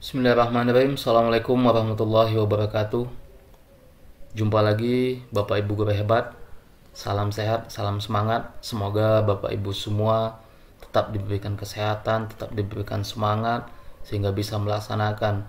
Bismillahirrahmanirrahim. Assalamualaikum warahmatullahi wabarakatuh. Jumpa lagi Bapak Ibu guru hebat. Salam sehat, salam semangat. Semoga Bapak Ibu semua tetap diberikan kesehatan, tetap diberikan semangat, sehingga bisa melaksanakan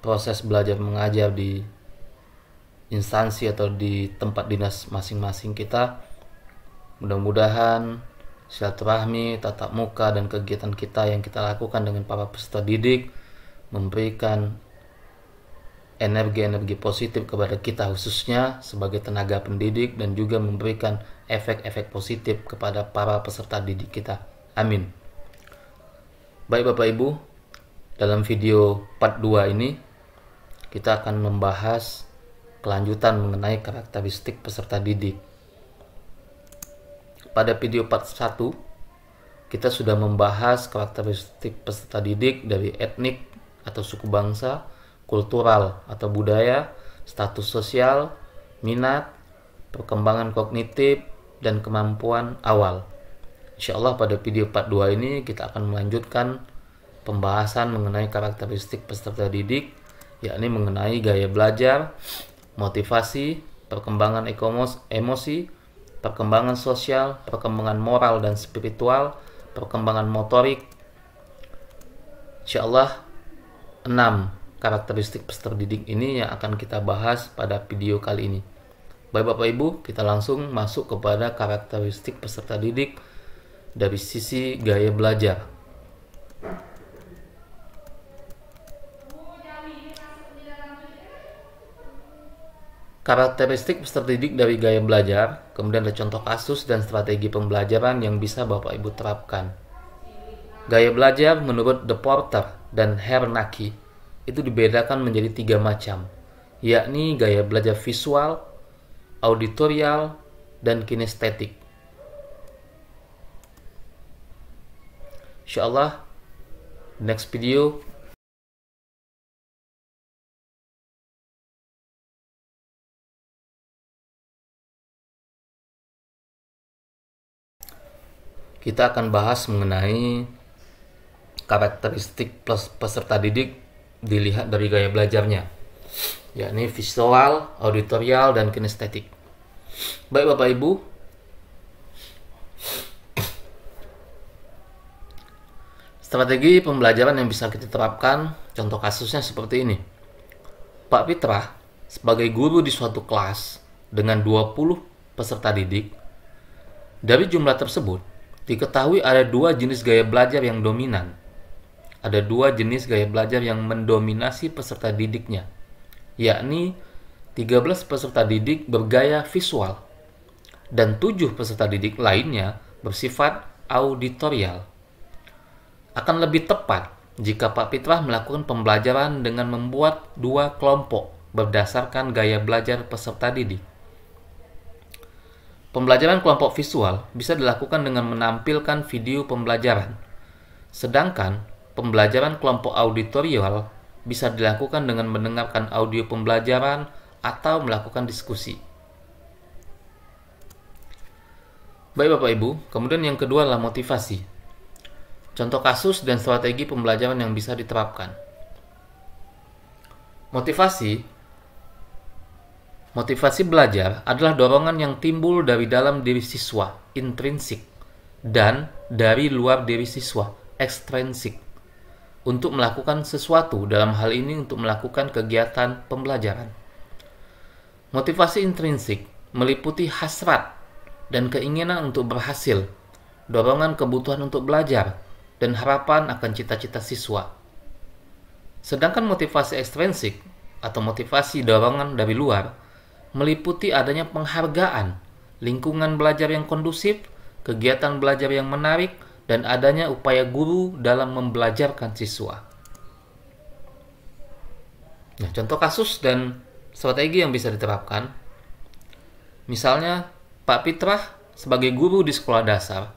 proses belajar mengajar di instansi atau di tempat dinas masing-masing kita. Mudah-mudahan silaturahmi, tatap muka, dan kegiatan kita yang kita lakukan dengan para peserta didik memberikan energi-energi positif kepada kita khususnya sebagai tenaga pendidik, dan juga memberikan efek-efek positif kepada para peserta didik kita. Amin. Baik Bapak Ibu, dalam video part 2 ini kita akan membahas kelanjutan mengenai karakteristik peserta didik. Pada video part 1 kita sudah membahas karakteristik peserta didik dari etnik atau suku bangsa, kultural atau budaya, status sosial, minat, perkembangan kognitif, dan kemampuan awal. Insya Allah pada video part 2 ini kita akan melanjutkan pembahasan mengenai karakteristik peserta didik, yakni mengenai gaya belajar, motivasi, perkembangan emosi, perkembangan sosial, perkembangan moral dan spiritual, perkembangan motorik. Insya Allah 6 karakteristik peserta didik ini yang akan kita bahas pada video kali ini. Baik Bapak Ibu, kita langsung masuk kepada karakteristik peserta didik dari sisi gaya belajar. Karakteristik peserta didik dari gaya belajar, kemudian ada contoh kasus dan strategi pembelajaran yang bisa Bapak Ibu terapkan. Gaya belajar menurut The Porter dan Hernacki itu dibedakan menjadi 3 macam, yakni gaya belajar visual, auditorial, dan kinestetik. Insyaallah next video kita akan bahas mengenai karakteristik plus peserta didik dilihat dari gaya belajarnya, yakni visual, auditorial, dan kinestetik. Baik Bapak Ibu, strategi pembelajaran yang bisa kita terapkan, contoh kasusnya seperti ini. Pak Fitrah sebagai guru di suatu kelas dengan 20 peserta didik. Dari jumlah tersebut diketahui ada 2 jenis gaya belajar yang dominan. Ada 2 jenis gaya belajar yang mendominasi peserta didiknya, yakni 13 peserta didik bergaya visual dan 7 peserta didik lainnya bersifat auditorial. Akan lebih tepat jika Pak Fitrah melakukan pembelajaran dengan membuat 2 kelompok berdasarkan gaya belajar peserta didik. Pembelajaran kelompok visual bisa dilakukan dengan menampilkan video pembelajaran, sedangkan pembelajaran kelompok auditorial bisa dilakukan dengan mendengarkan audio pembelajaran atau melakukan diskusi. Baik Bapak Ibu, kemudian yang kedua adalah motivasi. Contoh kasus dan strategi pembelajaran yang bisa diterapkan. Motivasi belajar adalah dorongan yang timbul dari dalam diri siswa, intrinsik, dan dari luar diri siswa, ekstrinsik, untuk melakukan sesuatu, dalam hal ini untuk melakukan kegiatan pembelajaran. Motivasi intrinsik meliputi hasrat dan keinginan untuk berhasil, dorongan kebutuhan untuk belajar, dan harapan akan cita-cita siswa. Sedangkan motivasi ekstrinsik atau motivasi dorongan dari luar meliputi adanya penghargaan, lingkungan belajar yang kondusif, kegiatan belajar yang menarik, dan adanya upaya guru dalam membelajarkan siswa. Nah, contoh kasus dan strategi yang bisa diterapkan. Misalnya, Pak Fitrah sebagai guru di sekolah dasar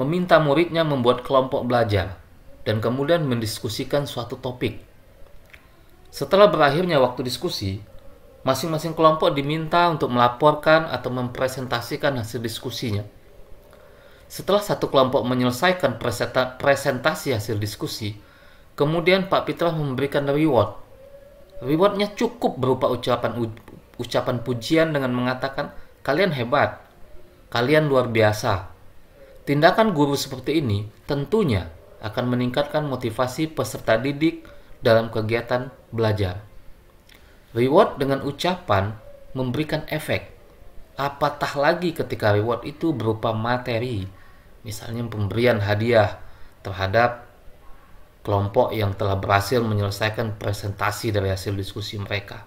meminta muridnya membuat kelompok belajar dan kemudian mendiskusikan suatu topik. Setelah berakhirnya waktu diskusi, masing-masing kelompok diminta untuk melaporkan atau mempresentasikan hasil diskusinya. Setelah satu kelompok menyelesaikan presentasi hasil diskusi, Kemudian Pak Fitrah memberikan reward. Rewardnya cukup berupa ucapan pujian dengan mengatakan, kalian hebat, kalian luar biasa. Tindakan guru seperti ini tentunya akan meningkatkan motivasi peserta didik dalam kegiatan belajar. Reward dengan ucapan memberikan efek. Apatah lagi ketika reward itu berupa materi, misalnya pemberian hadiah terhadap kelompok yang telah berhasil menyelesaikan presentasi dari hasil diskusi mereka.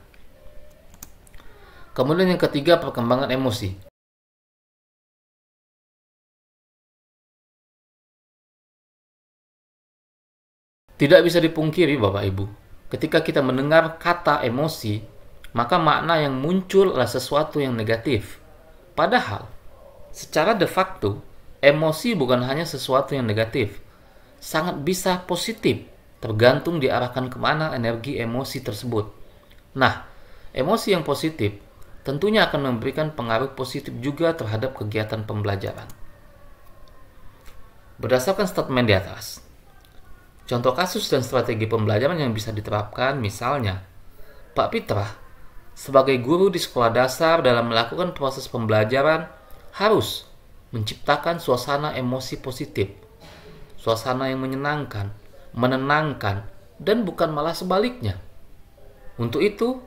Kemudian yang ketiga, perkembangan emosi. Tidak bisa dipungkiri Bapak Ibu, ketika kita mendengar kata emosi, maka makna yang muncul adalah sesuatu yang negatif. Padahal, secara de facto, emosi bukan hanya sesuatu yang negatif, sangat bisa positif, tergantung diarahkan kemana energi emosi tersebut. Nah, emosi yang positif tentunya akan memberikan pengaruh positif juga terhadap kegiatan pembelajaran. Berdasarkan statement di atas, contoh kasus dan strategi pembelajaran yang bisa diterapkan misalnya, Pak Fitrah sebagai guru di sekolah dasar dalam melakukan proses pembelajaran harus menciptakan suasana emosi positif, suasana yang menyenangkan, menenangkan, dan bukan malah sebaliknya. Untuk itu,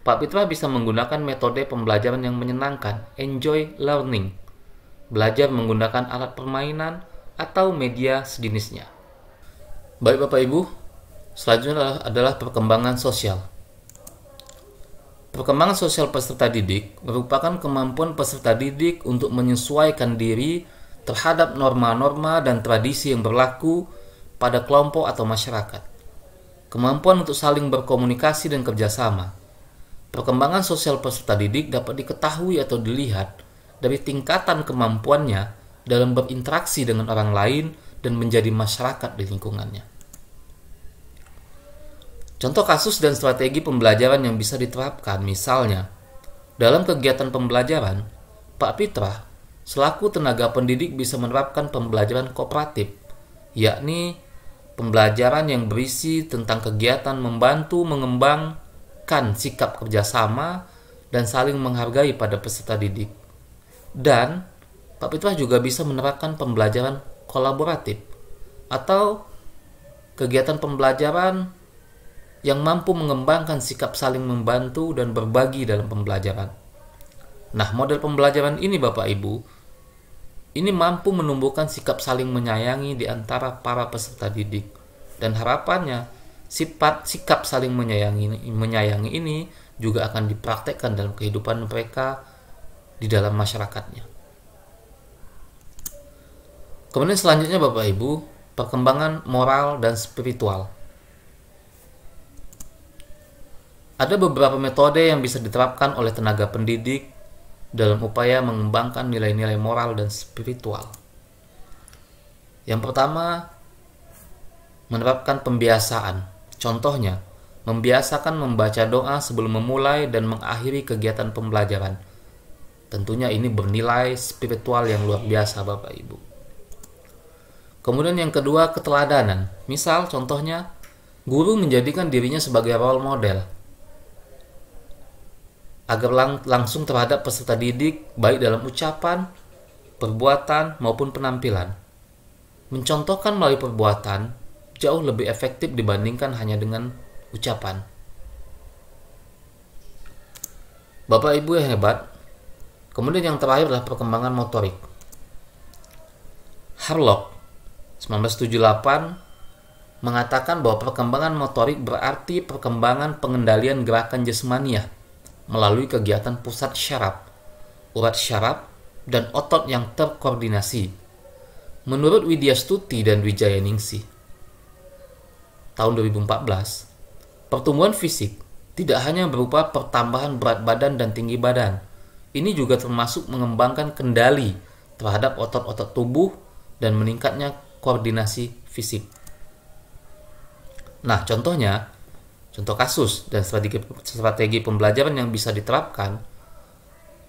Pak Fitrah bisa menggunakan metode pembelajaran yang menyenangkan, enjoy learning, belajar menggunakan alat permainan atau media sejenisnya. Baik Bapak Ibu, selanjutnya adalah perkembangan sosial. Perkembangan sosial peserta didik merupakan kemampuan peserta didik untuk menyesuaikan diri terhadap norma-norma dan tradisi yang berlaku pada kelompok atau masyarakat. Kemampuan untuk saling berkomunikasi dan kerjasama. Perkembangan sosial peserta didik dapat diketahui atau dilihat dari tingkatan kemampuannya dalam berinteraksi dengan orang lain dan menjadi masyarakat di lingkungannya. Contoh kasus dan strategi pembelajaran yang bisa diterapkan, misalnya, dalam kegiatan pembelajaran, Pak Fitrah selaku tenaga pendidik bisa menerapkan pembelajaran kooperatif, yakni pembelajaran yang berisi tentang kegiatan membantu mengembangkan sikap kerjasama dan saling menghargai pada peserta didik. Dan Pak Fitrah juga bisa menerapkan pembelajaran kolaboratif atau kegiatan pembelajaran yang mampu mengembangkan sikap saling membantu dan berbagi dalam pembelajaran. Nah, model pembelajaran ini Bapak Ibu, ini mampu menumbuhkan sikap saling menyayangi di antara para peserta didik. Dan harapannya, sikap saling menyayangi ini juga akan dipraktekkan dalam kehidupan mereka di dalam masyarakatnya. Kemudian selanjutnya Bapak Ibu, perkembangan moral dan spiritual. Ada beberapa metode yang bisa diterapkan oleh tenaga pendidik dalam upaya mengembangkan nilai-nilai moral dan spiritual. Yang pertama, menerapkan pembiasaan. Contohnya, membiasakan membaca doa sebelum memulai dan mengakhiri kegiatan pembelajaran. Tentunya ini bernilai spiritual yang luar biasa Bapak Ibu. Kemudian yang kedua, keteladanan. Misal contohnya, guru menjadikan dirinya sebagai role model agar langsung terhadap peserta didik baik dalam ucapan, perbuatan maupun penampilan. Mencontohkan melalui perbuatan jauh lebih efektif dibandingkan hanya dengan ucapan. Bapak Ibu yang hebat. Kemudian yang terakhir adalah perkembangan motorik. Harlock 1978 mengatakan bahwa perkembangan motorik berarti perkembangan pengendalian gerakan jasmaniah melalui kegiatan pusat syaraf, urat syaraf, dan otot yang terkoordinasi. Menurut Widya Stuti dan Wijaya Ningsih, tahun 2014, pertumbuhan fisik tidak hanya berupa pertambahan berat badan dan tinggi badan. Ini juga termasuk mengembangkan kendali terhadap otot-otot tubuh dan meningkatnya koordinasi fisik. Nah, contoh kasus dan strategi pembelajaran yang bisa diterapkan,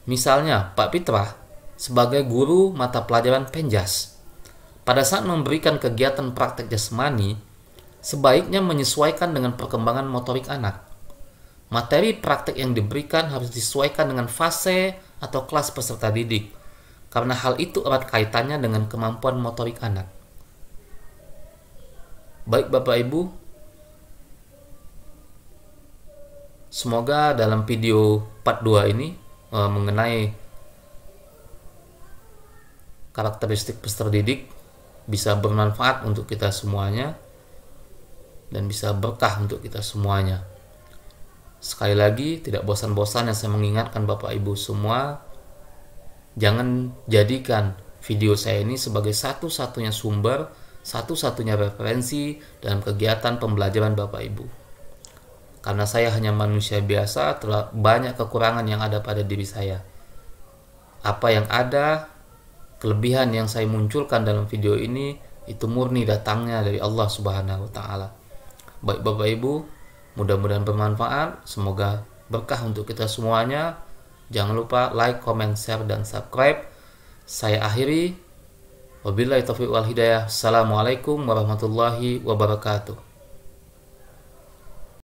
misalnya Pak Fitrah sebagai guru mata pelajaran penjas, pada saat memberikan kegiatan praktek jasmani, sebaiknya menyesuaikan dengan perkembangan motorik anak. Materi praktek yang diberikan harus disesuaikan dengan fase atau kelas peserta didik, karena hal itu erat kaitannya dengan kemampuan motorik anak. Baik Bapak Ibu, semoga dalam video part 2 ini mengenai karakteristik peserta didik bisa bermanfaat untuk kita semuanya dan bisa berkah untuk kita semuanya. Sekali lagi, tidak bosan-bosannya saya mengingatkan Bapak Ibu semua, jangan jadikan video saya ini sebagai satu-satunya sumber, satu-satunya referensi dalam kegiatan pembelajaran Bapak Ibu. Karena saya hanya manusia biasa, telah banyak kekurangan yang ada pada diri saya. Apa yang ada, kelebihan yang saya munculkan dalam video ini, itu murni datangnya dari Allah Subhanahu wa Ta'ala. Baik Bapak Ibu, mudah-mudahan bermanfaat, semoga berkah untuk kita semuanya. Jangan lupa like, comment, share, dan subscribe. Saya akhiri. Wabillahi taufiq wal hidayah. Assalamualaikum warahmatullahi wabarakatuh.